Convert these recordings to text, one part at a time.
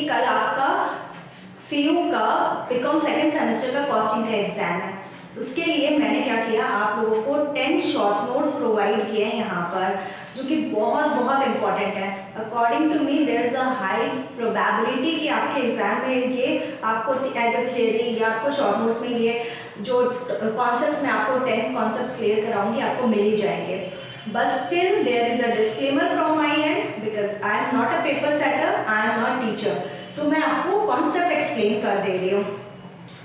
कल आपका CU का बीकॉम सेकेंड सेमेस्टर का कॉस्टिंग का एग्जाम है। उसके लिए मैंने क्या किया, आप लोगों को 10 शॉर्ट नोट्स प्रोवाइड किए हैं यहाँ पर, जो कि बहुत बहुत इंपॉर्टेंट है। According to me there is a high probability कि आपके एग्जाम में ये आपको एज अ थियरी या आपको शॉर्ट नोट्स में ये जो कॉन्सेप्ट्स मैं आपको 10 कॉन्सेप्ट्स क्लियर कराऊंगी आपको मिल ही जाएंगे। But still there is a disclaimer from my end, because I am not a paper setter, I am a teacher, तो मैं आपको कॉन्सेप्ट एक्सप्लेन कर दे रही हूँ।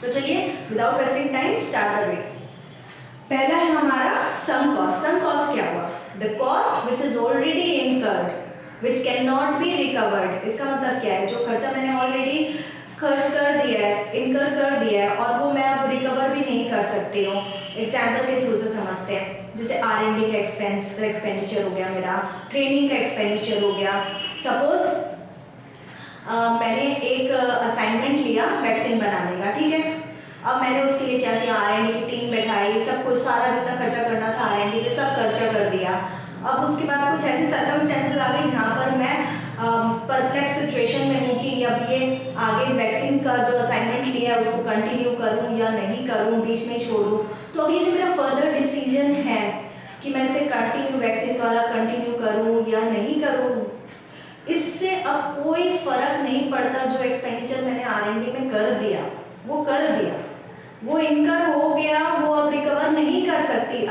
तो चलिए without wasting time start the video. पहला है हमारा सम कॉस्ट। सम कॉस्ट क्या हुआ? The cost which is already incurred which can not be recovered. इसका मतलब क्या है? जो खर्चा मैंने ऑलरेडी खर्च कर दिया है, इनकर कर दिया है, और वो मैं अब रिकवर भी नहीं कर सकती हूँ। एग्जाम्पल के थ्रू से समझते हैं। जैसे R&D का एक्सपेंडिचर हो गया, मेरा ट्रेनिंग का एक्सपेंडिचर हो गया। सपोज मैंने एक असाइनमेंट लिया वैक्सीन बनाने का, ठीक है। अब मैंने उसके लिए क्या किया, R&D की टीम बैठाई, सब कुछ सारा जितना खर्चा करना था R&D पे सब खर्चा कर दिया। अब उसके बाद कुछ ऐसी सर्कमस्टेंसेस आ गई जहाँ पर मैं परप्लेक्स सिचुएशन में हूँ कि अब ये आगे वैक्सीन का जो असाइनमेंट लिया है उसको कंटिन्यू करूँ या नहीं करूँ, बीच में छोड़ूँ। तो अब ये जो मेरा फर्दर डिसीजन है कि मैं इसे कंटिन्यू वैक्सीन वाला कंटिन्यू करूँ या नहीं करूँ, इससे अब कोई फर्क नहीं पड़ता। जो एक्सपेंडिचर मैंने R&D में कर दिया वो कर दिया, वो इनकर हो गया, वो अब रिकवर नहीं कर सकती।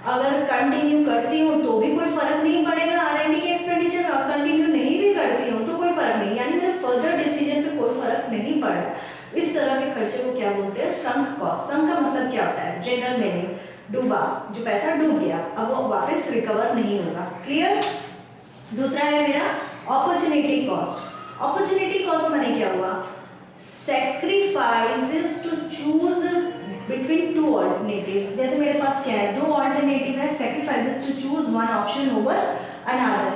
अगर कंटिन्यू करती हूँ तो भी कोई फर्क नहीं पड़ेगा R&D के एक्सपेंडिचर, और कंटिन्यू नहीं भी करती हूँ तो कोई फर्क नहीं, यानी मेरे फर्दर डिसीजन पे कोई फर्क नहीं पड़ रहा। इस तरह के खर्चे को क्या बोलते हैं? Sunk cost. संक का मतलब क्या होता है? जनरल मीनिंग, डूबा, जो पैसा डूब गया अब वो वापस रिकवर नहीं होगा। क्लियर? दूसरा है मेरा अपॉर्चुनिटी कॉस्ट। अपॉर्चुनिटी कॉस्ट माने क्या हुआ? sacrifices to choose between two alternatives। जैसे मेरे पास क्या है, दो ऑल्टरनेटिव है, sacrifices to choose one option over another।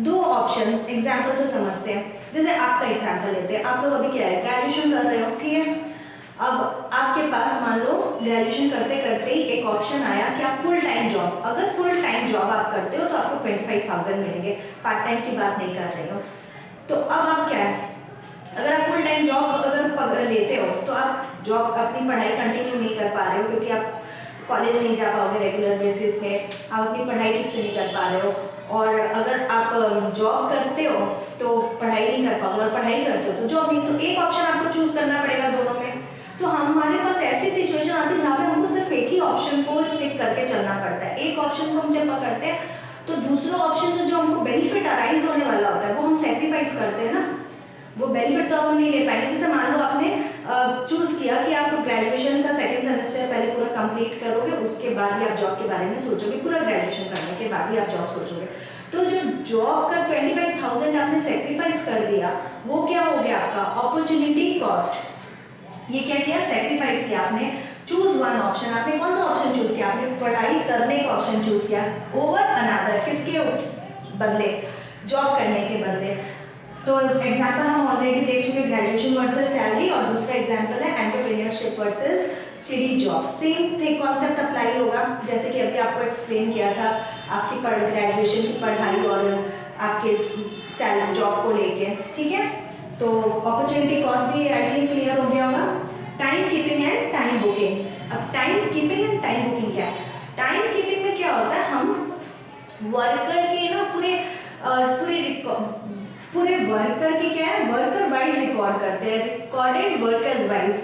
दो ऑप्शन एग्जाम्पल से समझते हैं। जैसे आपका एग्जाम्पल लेते हैं। आप लोग अभी क्या है, ग्रेजुएशन कर रहे हो, ठीक है। अब आपके पास मान लो ग्रेजुएशन करते करते ही एक ऑप्शन आया कि आप फुल टाइम जॉब, अगर फुल टाइम जॉब आप करते हो तो आपको 25,000 मिलेंगे, पार्ट टाइम की बात नहीं कर रही हो। तो अब आप क्या है, अगर आप फुल टाइम जॉब अगर लेते हो तो आप जॉब अपनी पढ़ाई कंटिन्यू नहीं कर पा रहे हो, क्योंकि आप कॉलेज नहीं जा पाओगे रेगुलर बेसिस पे, आप अपनी पढ़ाई ठीक से नहीं कर पा रहे हो। और अगर आप जॉब करते हो तो पढ़ाई नहीं कर पाओगे, और पढ़ाई करते हो तो जॉब नहीं, तो एक ऑप्शन आपको चूज करना पड़ेगा दोनों में। तो हमारे पास ऐसी सिचुएशन आती है जहाँ पे हमको सिर्फ एक ही ऑप्शन को स्टिक करके चलना पड़ता है। एक ऑप्शन को हम जब पकड़ते हैं तो दूसरा ऑप्शन से जो हमको बेनिफिट अराइज होने वाला होता है वो हम सेक्रीफाइस करते हैं ना, वो बेनिफिट तो अब हम नहीं ले पाएंगे। जैसे मान लो आपने चूज किया कि आप ग्रेजुएशन का सेकंड सेमेस्टर पहले पूरा कंप्लीट करोगे, उसके बाद ही आप जॉब के बारे में सोचोगे, पूरा ग्रेजुएशन करने के बाद ही आप जॉब सोचोगे। तो जो जॉब का 25,000 आपने सेक्रीफाइस कर दिया, वो क्या हो गया आपका अपॉर्चुनिटी कॉस्ट। ये क्या किया, सेक्रीफाइस किया आपने। चूज वन ऑप्शन, आपने कौन सा ऑप्शन चूज किया? आपने पढ़ाई करने का ऑप्शन चूज किया ओवर अनदर, किसके बदले? जॉब करने के बदले। तो एग्जाम्पल हम ऑलरेडी देख चुके, ग्रेजुएशन वर्सेस सैलरी, और दूसरा एग्जाम्पल है entrepreneurship versus study job. Same thing concept apply होगा, जैसे कि अभी आपको एक्सप्लेन किया था आपकी ग्रेजुएशन की पढ़ाई और आपके सैलरी जॉब को लेके, ठीक है। तो अपॉर्चुनिटी कॉस्ट भी आई थिंक क्लियर हो गया होगा। Time keeping and time booking. अब time keeping and time booking क्या है? टाइम कीपिंग में क्या होता है, हम वर्कर के ना पूरे वर्कर की क्या है, वर्कर वाइज रिकॉर्ड करते हैं, रिकॉर्डेड वर्कर्स वाइज।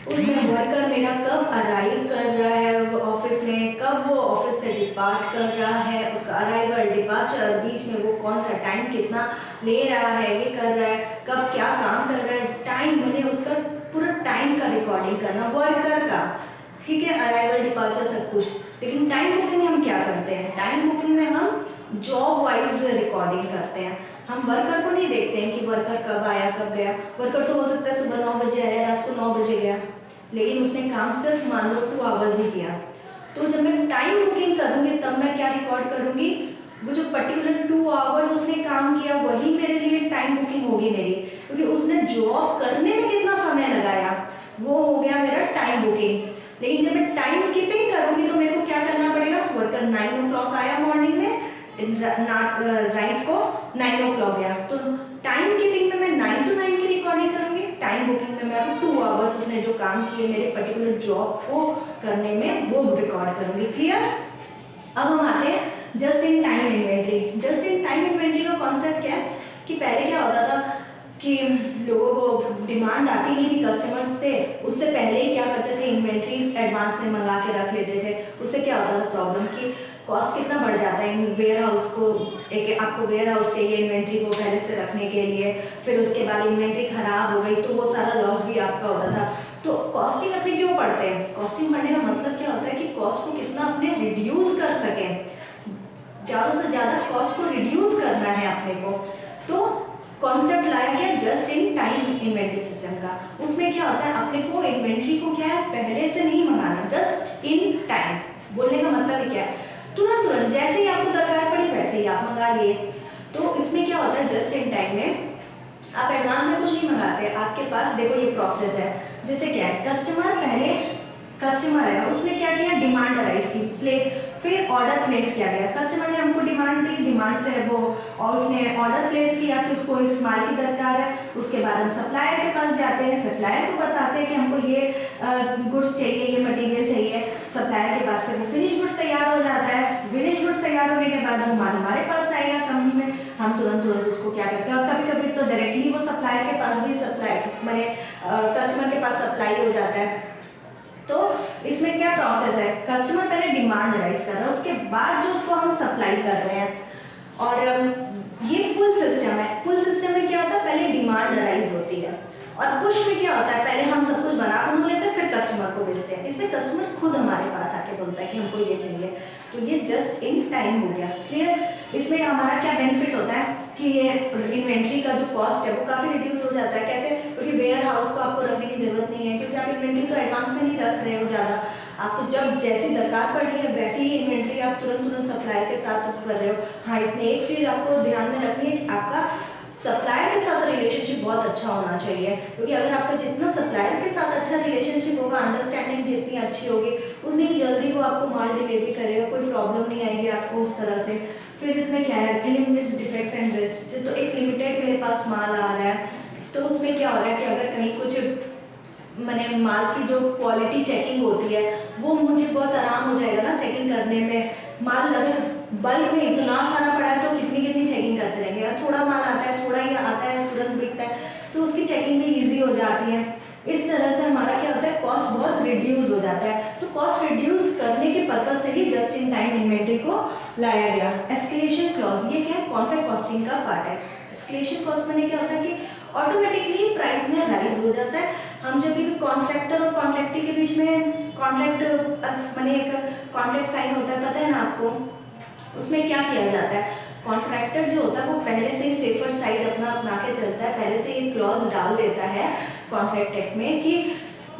उसमें वर्कर मेरा कब अराइव कर रहा है ऑफिस में, कब वो ऑफिस से डिपार्ट कर रहा है, उसका अराइवल डिपार्चर, बीच में वो कौन सा टाइम कितना ले रहा है, ये कर रहा है, कब क्या काम कर रहा है, टाइम मैंने उसका पूरा टाइम का रिकॉर्डिंग करना वर्कर का, ठीक है, अराइवल डिपार्चर सब कुछ। लेकिन टाइम बुकिंग में हम क्या करते हैं? टाइम बुकिंग में हम जॉब वाइज रिकॉर्डिंग करते हैं। हम वर्कर को नहीं देखते हैं कि वर्कर कब आया कब गया। वर्कर तो हो सकता है सुबह 9 बजे आया, रात को 9 बजे गया, लेकिन उसने काम सिर्फ मान लो 2 आवर्स ही किया। तो जब मैं टाइम बुकिंग करूँगी तब मैं क्या रिकॉर्ड करूँगी? वो जो पर्टिकुलर 2 आवर्स उसने काम किया वही मेरे लिए टाइम बुकिंग होगी मेरी, क्योंकि उसने जॉब करने में कितना समय लगाया वो हो गया मेरा टाइम बुकिंग। लेकिन जब मैं टाइम कीपिंग करूँगी तो मेरे को क्या करना पड़ेगा? वर्कर 9 o'clock आया मॉर्निंग में, राइट को 9 o'clock गया, तो टाइम टाइम कीपिंग में मैं 9 to 9 की रिकॉर्डिंग करूँगी, टाइम बुकिंग में मैं आपको 2 आवर्स उसने जो काम किए मेरे पर्टिकुलर जॉब को करने में वो रिकॉर्ड करूँगी। क्लियर? अब हम आते हैं just in time inventory. Just in time inventory का कॉन्सेप्ट क्या है कि पहले क्या होता था कि लोगों को डिमांड आती नहीं थी कस्टमर्स से, उससे पहले ही क्या करते थे इन्वेंट्री एडवांस में मंगा के रख लेते थे। उससे क्या होता था प्रॉब्लम कि कॉस्ट कितना बढ़ जाता है इन वेयर हाउस को, एक आपको वेयर हाउस चाहिए इन्वेंट्री को पहले से रखने के लिए, फिर उसके बाद इन्वेंट्री खराब हो गई तो वो सारा लॉस भी आपका होता था। तो कॉस्टिंग अपने क्यों पढ़ते हैं? कॉस्टिंग पढ़ने का मतलब क्या होता है कि कॉस्ट को कितना अपने रिड्यूस कर सकें, ज़्यादा से ज़्यादा कॉस्ट को रिड्यूस करना है अपने को। तो कॉन्सेप्ट लाया गया just in time inventory system का। उसमें क्या होता है अपने को इन्वेंट्री को क्या है पहले से नहीं मंगाना, जस्ट इन टाइम। बोलने का मतलब क्या है तुरंत तुरंत जैसे ही आपको दरकार पड़ी वैसे ही आप मंगा लिए। तो इसमें क्या होता है जस्ट इन टाइम में आप एडवांस में कुछ नहीं मंगाते, आपके पास देखो ये प्रोसेस है। जैसे क्या है कस्टमर है उसने क्या किया डिमांड राइज की, फिर ऑर्डर प्लेस किया गया। कस्टमर ने हमको डिमांड दी, डिमांड से वो और उसने ऑर्डर प्लेस किया कि उसको इस माल की दरकार है। उसके बाद हम सप्लायर के पास जाते हैं, सप्लायर को बताते हैं कि हमको ये गुड्स चाहिए, ये मटेरियल चाहिए। सप्लायर के पास से वो फिनिश गुड्स तैयार हो जाता है। फिनिश गुड्स तैयार होने के बाद वो माल हमारे पास आएगा कंपनी में, हम तुरंत उसको क्या करते हैं। और कभी कभी तो डायरेक्टली वो सप्लायर के पास भी कस्टमर के पास सप्लाई हो जाता है। तो इसमें क्या प्रोसेस है, कस्टमर पहले डिमांड राइज कर रहा है, उसके बाद जो उसको हम सप्लाई कर रहे हैं। और ये पुल सिस्टम है। पुल सिस्टम में क्या होता है पहले डिमांड राइज होती है, और पुश में क्या होता है पहले हम सब कुछ बना लेते हैं फिर कस्टमर को बेचते हैं। इसमें कस्टमर खुद हमारे पास आके बोलता है कि हमको ये चाहिए। तो ये जस्ट इन टाइम हो गया। क्लियर? इसमें हमारा क्या बेनिफिट होता है कि ये इन्वेंट्री का जो कॉस्ट है वो काफ़ी रिड्यूस हो जाता है। कैसे? क्योंकि वेयर हाउस को आपको रखने की जरूरत नहीं है, क्योंकि आप इन्वेंट्री तो एडवांस में नहीं रख रहे हो ज़्यादा। आप तो जब जैसी दरकार पड़ रही है वैसे ही इन्वेंट्री आप तुरंत सप्लायर के साथ कर रहे हो। हाँ, इसमें एक चीज़ आपको ध्यान में रखनी है कि आपका सप्लायर के साथ रिलेशनशिप बहुत अच्छा होना चाहिए, क्योंकि अगर आपका जितना सप्लायर के साथ अच्छा रिलेशनशिप होगा, अंडरस्टैंडिंग जितनी अच्छी होगी, उतनी जल्दी वो आपको माल डिलीवरी करेगा, कोई प्रॉब्लम नहीं आएगी आपको उस तरह से। फिर इसमें क्या है एलिमिनेट्स डिफेक्ट्स एंड वेस्ट। तो एक लिमिटेड मेरे पास माल आ रहा है तो उसमें क्या हो रहा है कि अगर कहीं कुछ मैंने माल की जो क्वालिटी चेकिंग होती है वो मुझे बहुत आराम हो जाएगा ना चेकिंग करने में। माल अगर बल्क में इतना सारा पड़ा है तो कितनी चेकिंग करते रहेंगे। यार थोड़ा माल आता है, थोड़ा ही आता है, तुरंत बिकता है, तो उसकी चेकिंग भी ईजी हो जाती है। इस तरह से हमारा क्या होता है कॉस्ट बहुत रिड्यूस हो जाता है। तो कॉस्ट रिड्यूस करने के पर्पज से ही जस्ट इन टाइम इन्वेंट्री को लाया गया। एस्केलेशन क्लॉज ये क्या है कॉन्ट्रैक्ट कॉस्टिंग का पार्ट है। एस्केलेशन कॉस्ट में क्या होता है कि ऑटोमेटिकली प्राइस में राइज हो जाता है। हम जब भी कॉन्ट्रैक्टर और कॉन्ट्रैक्टी के बीच में कॉन्ट्रैक्ट मैंने एक कॉन्ट्रैक्ट साइन होता है, पता है ना आपको, उसमें क्या किया जाता है कॉन्ट्रैक्टर जो होता है वो पहले से ही सेफर साइड अपना के चलता है, पहले से ये क्लॉज डाल देता है कॉन्ट्रैक्ट एक्ट में कि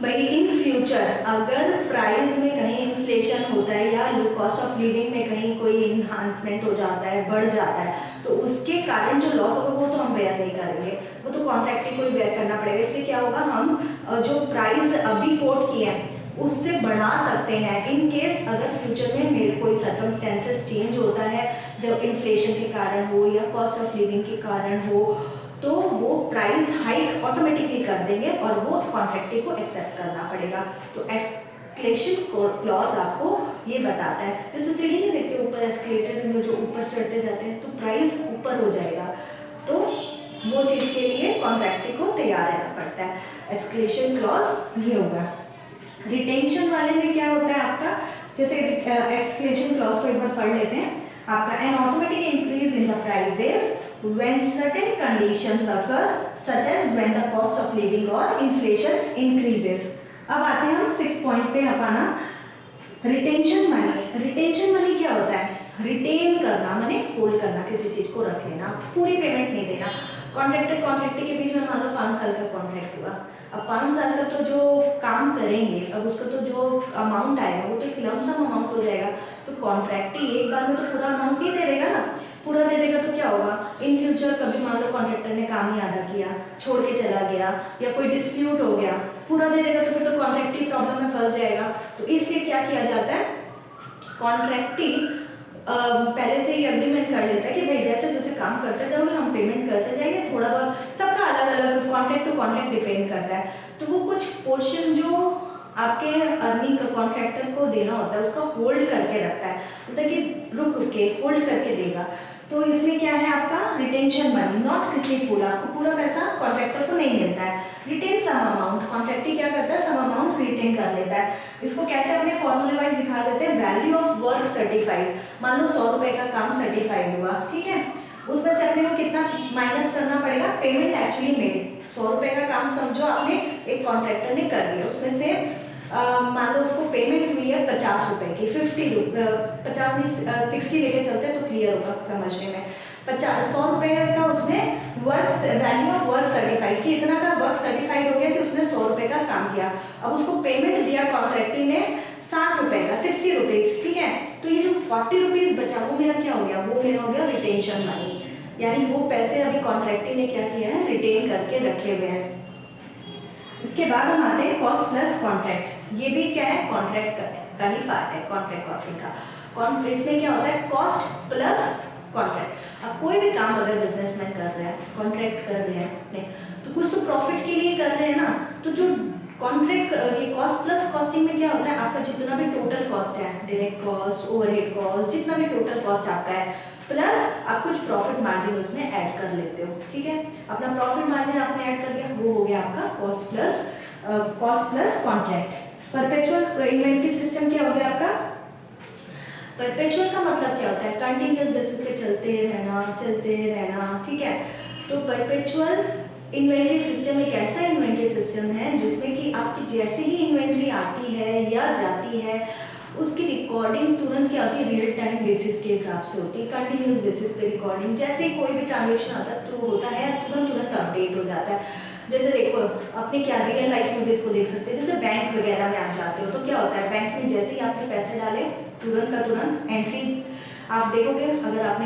भाई इन फ्यूचर अगर प्राइस में कहीं इन्फ्लेशन होता है या कॉस्ट ऑफ लिविंग में कहीं कोई इन्हांसमेंट हो जाता है, बढ़ जाता है, तो उसके कारण जो लॉस होगा वो तो हम बेयर नहीं करेंगे, वो तो कॉन्ट्रैक्टर को ही बेयर करना पड़ेगा। इसलिए क्या होगा हम जो प्राइस अभी कोट किए हैं उससे बढ़ा सकते हैं इन केस अगर फ्यूचर में मेरे कोई सर्कमस्टेंसेस चेंज होता है, जब इन्फ्लेशन के कारण हो या कॉस्ट ऑफ लिविंग के कारण हो, तो वो प्राइस हाइक ऑटोमेटिकली कर देंगे और वो कॉन्ट्रैक्टर को एक्सेप्ट करना पड़ेगा। तो एस्केलेशन क्लॉज आपको ये बताता है, जैसे सीढ़ी नहीं देखते ऊपर एस्केलेटर में जो ऊपर चढ़ते जाते हैं तो प्राइस ऊपर हो जाएगा, तो वो चीज़ के लिए कॉन्ट्रैक्टर को तैयार रहना पड़ता है। एस्केलेशन क्लॉज ये होगा। रिटेंशन वाले में क्या होता है आपका, जैसे एस्केलेशन क्लॉज को एक बार पढ़ लेते हैं आपका। An automatic increase in the prices when certain conditions occur such as when the cost of living or inflation increases। अब आते हैं हम 6 पॉइंट पे अपना रिटेंशन मनी। रिटेंशन मनी क्या होता है, रिटेन करना माने होल्ड करना, किसी चीज़ को रख लेना, पूरी पेमेंट नहीं देना। कॉन्ट्रैक्टर के बीच में मान लो 5 साल का कॉन्ट्रैक्ट हुआ, अब 5 साल का तो जो काम करेंगे अब उसका तो जो अमाउंट आएगा वो तो एक लमसम अमाउंट हो जाएगा। तो कॉन्ट्रैक्ट ही एक बार में तो पूरा अमाउंट नहीं दे देगा ना, पूरा दे देगा तो क्या होगा इन फ्यूचर कभी मान लो कॉन्ट्रैक्टर ने काम ही आधा किया, छोड़ के चला गया या कोई डिस्प्यूट हो गया, पूरा दे देगा तो फिर तो कॉन्ट्रैक्ट ही प्रॉब्लम में फंस जाएगा। तो इसलिए क्या किया जाता है कॉन्ट्रैक्टी पहले से ही एग्रीमेंट कर लेता है कि भाई जैसे जैसे काम करते जाओगे हम पेमेंट करते जाएंगे, थोड़ा बहुत टू कॉन्ट्रैक्ट डिपेंड करता है। तो वो कुछ पोर्शन जो आपके अर्निंग कॉन्ट्रैक्टर को देना होता है उसका होल्ड करके रखता है, मतलब कि रुक रुक के होल्ड करके देगा। तो इसमें क्या है आपका retention money, not receive full, आपको पूरा पैसा कॉन्ट्रैक्टर को नहीं मिलता है। रिटेन सम अमाउंट, कॉन्ट्रैक्टर क्या करता है सम अमाउंट रिटेन कर लेता है। इसको कैसे अपने फॉर्मूले वाइज दिखा देते हैं, वैल्यू ऑफ वर्क सर्टिफाइड। मान लो 100 रुपये का काम सर्टिफाइड हुआ, ठीक है, उसमें से अपने को कितना माइनस करना पड़ेगा, पेमेंट एक्चुअली मेड। 100 रुपये का काम समझो आपने एक कॉन्ट्रैक्टर ने कर दिया, उसमें से मान लो उसको पेमेंट हुई है 50 रुपये की, 50 नहीं 60 लेके चलते तो क्लियर होगा समझने में। 100 रुपये का उसने work value of work certified कि इतना का वर्क सर्टिफाइड हो गया कि उसने 100 रुपये का काम किया। अब उसको पेमेंट दिया कॉन्ट्रैक्टर ने 60 रुपये का, 60 रुपीज़, ठीक है। तो ये जो 40 रुपीज़ बचा वो मेरा क्या हो गया, वो मेरा हो गया रिटेंशन मनी, यानी वो पैसे अभी कॉन्ट्रैक्टर ने क्या किया है, रिटेन करके रखे हुए हैं। इसके बाद हम आते हैं कॉस्ट प्लस कॉन्ट्रैक्ट। ये भी क्या है, कॉन्ट्रैक्ट का ही पार्ट है, कॉन्ट्रैक्ट कॉस्टिंग का। इसमें क्या होता है, कॉस्ट प्लस कॉन्ट्रैक्ट। अब कोई भी काम अगर बिजनेसमैन कर रहे हैं, कॉन्ट्रैक्ट कर रहे हैं तो कुछ तो प्रॉफिट के लिए कर रहे हैं ना। तो जो कॉन्ट्रैक्ट ये कॉस्ट प्लस कॉस्टिंग में क्या होता है, आपका जितना भी टोटल कॉस्ट है, डायरेक्ट कॉस्ट, ओवरहेड कॉस्ट, जितना भी टोटल कॉस्ट आपका है, प्लस आप कुछ प्रॉफिट मार्जिन उसमें ऐड कर लेते हो, ठीक है। अपना प्रॉफिट मार्जिन आपने ऐड कर दिया, वो हो गया आपका cost plus contract. Perpetual inventory system क्या हो गया आपका, परपेचुअल का मतलब क्या होता है, कंटिन्यूस बेसिस पे चलते रहना, ठीक है। तो परपेचुअल इन्वेंटरी सिस्टम एक ऐसा इन्वेंटरी सिस्टम है जिसमें कि आपकी जैसे ही इन्वेंटरी आती है या जाती है उसकी रिकॉर्डिंग तुरंत क्या होती है, रियल टाइम बेसिस के हिसाब से होती है, कंटिन्यूस बेसिस पे रिकॉर्डिंग। जैसे ही कोई भी ट्रांजेक्शन आता है तो होता है तुरंत अपडेट हो जाता है। जैसे देखो अपने क्या रियल लाइफ में भी इसको देख सकते हैं, जैसे बैंक वगैरह में आप जाते हो तो क्या होता है, बैंक में जैसे ही आपने पैसे डाले तुरंत का तुरंत एंट्री आप देखोगे। अगर आप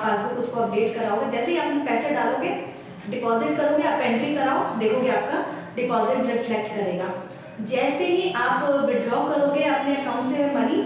पासबुक उसको अपडेट कराओगे, जैसे ही आपने पैसे डालोगे, डिपॉजिट करोगे, आप एंट्री कराओ, देखोगे आपका डिपॉजिट रिफ्लेक्ट करेगा। जैसे ही आप विड्रॉ करोगे अपने अकाउंट से मनी,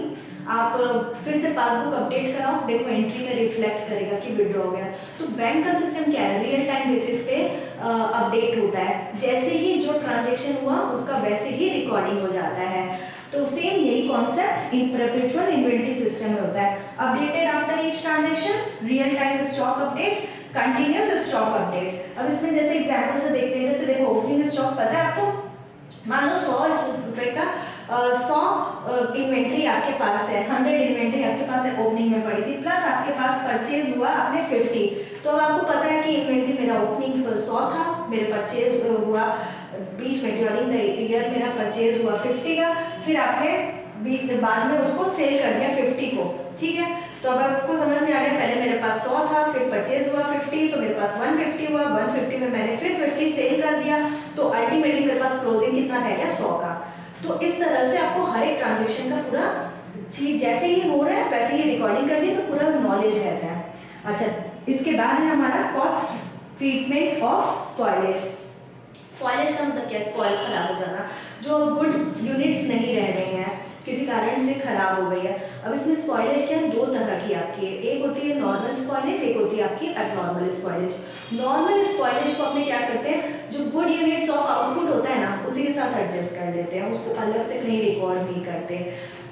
आप फिर से पासबुक अपडेट कराओ, देखो एंट्री में रिफ्लेक्ट करेगा कि विड्रॉ हो गया। तो बैंक का सिस्टम क्या है, रियल टाइम बेसिस पे अपडेट होता है, जैसे ही जो ट्रांजेक्शन हुआ उसका वैसे ही रिकॉर्डिंग हो जाता है। तो सेम यही concept in perpetual inventory system में होता है, updated after each transaction, real time stock update, continuous stock update. अब इसमें जैसे एग्जाम्पल से देखते हैं, जैसे देखो ओपनिंग स्टॉक पता है आपको, मान लो 100 रुपये का 100 इन्वेंट्री आपके पास है, 100 इन्वेंट्री आपके पास है, ओपनिंग में पड़ी थी, प्लस आपके पास परचेज हुआ आपने 50। तो अब आपको पता है कि इन्वेंट्री मेरा ओपनिंग पर 100 था, मेरे परचेज हुआ बीच में ड्यूरिंग द ईयर मेरा परचेज हुआ 50 का, फिर आपने बाद में उसको सेल कर दिया 50 को, ठीक है। तो अब आपको समझ में आ गया, पहले मेरे पास 100 था, फिर परचेज हुआ 50, तो मेरे पास 150 हुआ, 150 में मैंने फिर 50 सेल कर दिया, तो अल्टीमेटली मेरे पास क्लोजिंग कितना रह गया, 100 का। तो इस तरह से आपको हर एक ट्रांजेक्शन का पूरा चीज जैसे ही हो रहा है वैसे ही रिकॉर्डिंग कर दी, तो पूरा नॉलेज रहता है। अच्छा, इसके बाद है हमारा cost treatment of spoilage. Spoilage का मतलब क्या है, स्पॉइल खराब हो जाना, जो गुड यूनिट्स नहीं रह गई हैं, किसी कारण से खराब हो गई है। अब इसमें स्पॉइलेज क्या है, दो तरह की आपकी है, एक होती है नॉर्मल स्पॉइलेज, एक होती है आपकी एबनॉर्मल स्पॉइलेज। नॉर्मल स्पॉइलेज को अपने क्या करते हैं, जो गुड यूनिट्स ऑफ आउटपुट होता है ना उसी के साथ एडजस्ट कर देते हैं, उसको अलग से कहीं रिकॉर्ड नहीं करते।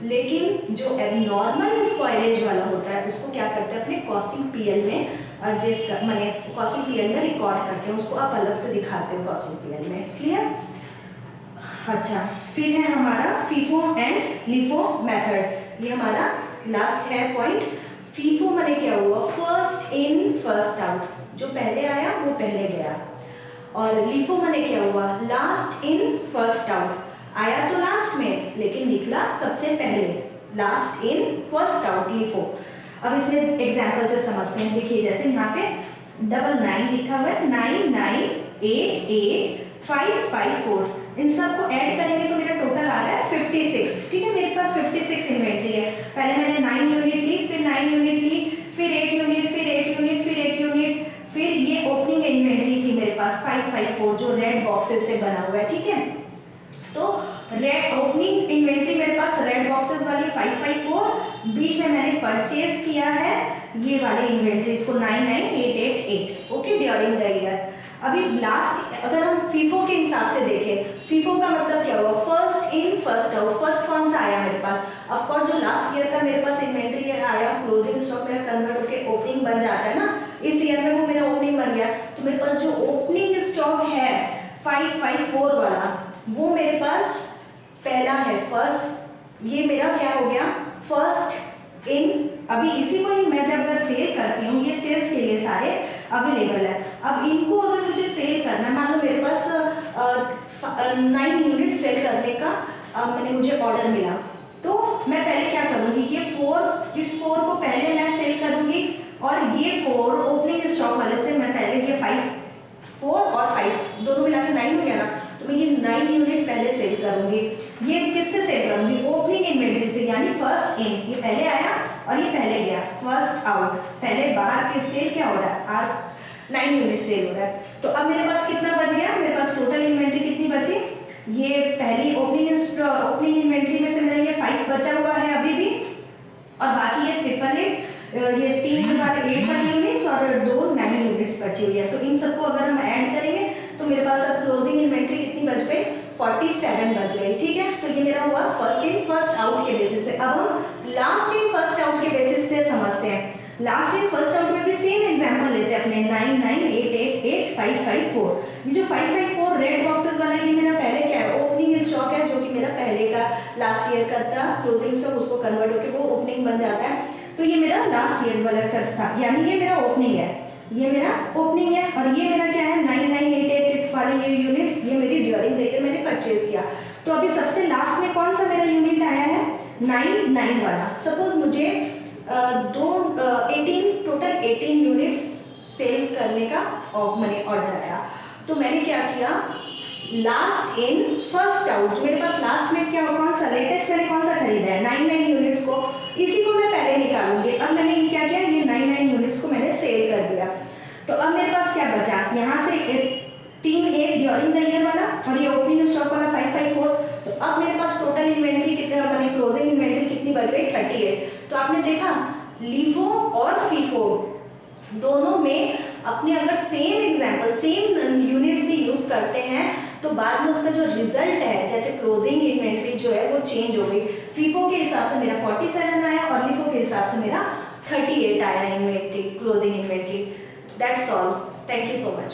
लेकिन जो एबनॉर्मल स्पॉइलेज वाला होता है उसको क्या करते हैं, अपने कॉस्टिंग पीएल में एडजस्ट कर, माने कॉस्टिंग पीएल में रिकॉर्ड करते हैं, उसको आप अलग से दिखाते हो कॉस्टिंग पीएल में, क्लियर। अच्छा, फिर है हमारा फीफो एंड लीफो मेथड, ये हमारा लास्ट है पॉइंट। फीफो माने क्या हुआ, फर्स्ट इन फर्स्ट आउट, जो पहले आया वो पहले गया। और लीफो माने क्या हुआ, लास्ट इन फर्स्ट आउट, आया तो लास्ट में लेकिन निकला सबसे पहले, last in first out, LIFO. अब इसमें एग्जाम्पल से समझते हैं, देखिए जैसे यहाँ पे 99 लिखा हुआ है, 99885554, इन सबको ऐड करेंगे तो मेरा टोटल आ रहा है 56, ठीक है। मेरे पास 56 इन्वेंट्री है, पहले मैंने 9 यूनिट ली, फिर 9 यूनिट ली, फिर 8 यूनिट, फिर 8 यूनिट, फिर 8 यूनिट, फिर ये ओपनिंग इन्वेंट्री थी मेरे पास 554 जो रेड बॉक्सेस से बना हुआ है, ठीक है। तो रेड ओपनिंग इन्वेंट्री मेरे पास रेड बॉक्सेस वाली 554, बीच में मैंने परचेज किया है ये वाली इन्वेंट्री, इसको 99888, ओके, ड्यूरिंग द ईयर। अभी लास्ट अगर हम फीफो के हिसाब से देखें, फीफो का मतलब क्या हुआ, first in first out. First कौन सा आया मेरे पास, ऑफकोर्स जो लास्ट ईयर का मेरे पास इन्वेंट्री आया, क्लोजिंग स्टॉक मेरा कन्वर्ट होकर ओपनिंग बन जाता है ना, इस ईयर में वो मेरा ओपनिंग बन गया। तो मेरे पास जो ओपनिंग स्टॉक है 554 वाला, वो मेरे पास पहला है फर्स्ट, ये मेरा क्या हो गया फर्स्ट इन। अभी इसी को ही मैं जब अगर सेल करती हूँ, ये सेल्स के लिए सारे अवेलेबल है। अब इनको अगर मुझे सेल करना, मान लो मेरे पास 9 यूनिट सेल करने का मैंने मुझे ऑर्डर मिला, तो मैं पहले क्या करूँगी, ये 4, इस 4 को पहले मैं सेल करूँगी, और ये 4 ओपनिंग स्टॉक वाले से मैं पहले ये 5, 4 और 5 दोनों मिला के 9 हो गया ना, तो मैं ये 9 यूनिट पहले सेल करूँगी। ये किससे सेल करूँगी, ओपनिंग इन्वेंट्री से, यानी फर्स्ट इन, ये पहले आया और ये पहले गया, फर्स्ट आउट, पहले बाहर के सेल क्या हो रहा है, आज 9 यूनिट सेल हो रहा है। तो अब मेरे पास कितना बच गया, मेरे पास टोटल इन्वेंट्री कितनी बची, ये पहली ओपनिंग इन्वेंट्री में से मेरा ये 5 बचा हुआ है अभी भी, और बाकी ये 888, ये 3 हमारे 8 यूनिट्स और 2 9 यूनिट्स बची हुई है। तो इन सबको अगर हम ऐड करेंगे तो मेरे पास अब क्लोजिंग इन्वेंट्री कितनी बच गई, 47 बच गई, ठीक है। तो ये मेरा हुआ फर्स्ट इन फर्स्ट आउट के बेसिस से। अब हम लास्ट इन फर्स्ट आउट के बेसिस से समझते हैं। लास्ट इन फर्स्ट आउट में भी सेम एग्जांपल लेते हैं अपने, 99888 554। ये जो 554 रेड बॉक्सेस बना, ये मेरा पहले क्या है, ओपनिंग स्टॉक है, जो कि मेरा पहले का लास्ट ईयर का था क्लोजिंग स्टॉक, उसको कन्वर्ट होकर वो ओपनिंग बन जाता है। तो ये मेरा लास्ट ईयर वाला का था, यानी ये मेरा ओपनिंग है, ये मेरा ओपनिंग है, और ये मेरा क्या है 99888 वाले ये यूनिट्स, ये मेरी ड्यूरिंग द ईयर मैंने परचेज किया। तो अभी सबसे लास्ट में कौन सा मेरा यूनिट आया है, 99 वाला। सपोज मुझे 18 यूनिट्स सेल करने का मैंने ऑर्डर आया, तो मैंने क्या किया, लास्ट इन फर्स्ट आउट, जो मेरे पास लास्ट में क्या कौन सा लेटेस्ट मैंने कौन सा खरीदा है 99 यूनिट्स को, इसी को मैं पहले निकालूंगी। अब मैंने क्या किया, ये 99 यूनिट्स को मैंने सेल कर दिया। तो अब मेरे पास क्या बचा, यहाँ से 3 ड्यूरिंग द ईयर वाला, और ये ओपनिंग स्टॉक वाला 554। तो अब मेरे पास टोटल इन्वेंट्री कितने, मैंने क्लोजिंग इन्वेंट्री कितनी बच गई, 38। तो आपने देखा लीफो और फीफो दोनों में अपने अगर सेम एग्जाम्पल सेम यूनिट्स भी यूज़ करते हैं, तो बाद में उसका जो रिजल्ट है, जैसे क्लोजिंग इन्वेंट्री जो है वो चेंज हो गई। फीफो के हिसाब से मेरा 47 आया, और लीफो के हिसाब से मेरा 38 आया inventory, closing inventory. That's all, thank you so much.